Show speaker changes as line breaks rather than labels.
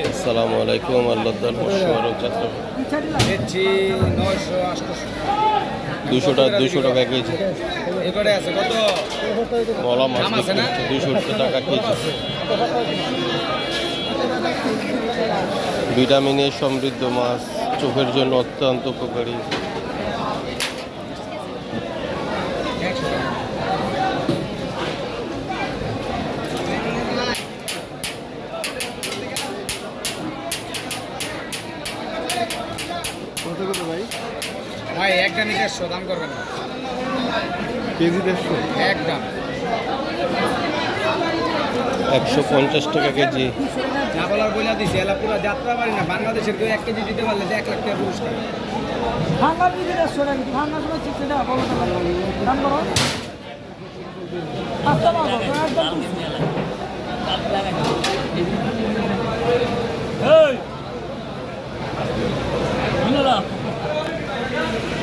আসসালামু আলাইকুম আল্লাহ দুশো টাকা কেজি মলা মাছ 200 টাকা কেজি। ভিটামিনে সমৃদ্ধ মাছ, চোখের জন্য অত্যন্ত উপকারী।
কত করে ভাই?
ভাই একটা নিয়ে 150 দাম করবেন না।
কেজি 150
একদম
150 টাকা কেজি।
না বলার বইলা দিছি এলা পুরো যাত্রা পারি না। বাংলাদেশের কেউ 1 কেজি দিতে পারলে যে 1 লাখ টাকা পুরস্কার।
ঠান্ডা দিকে রেস্টুরেন্ট ঠান্ডা সময় চিকেন দাও বলো দাম করো 5 টাকা একদম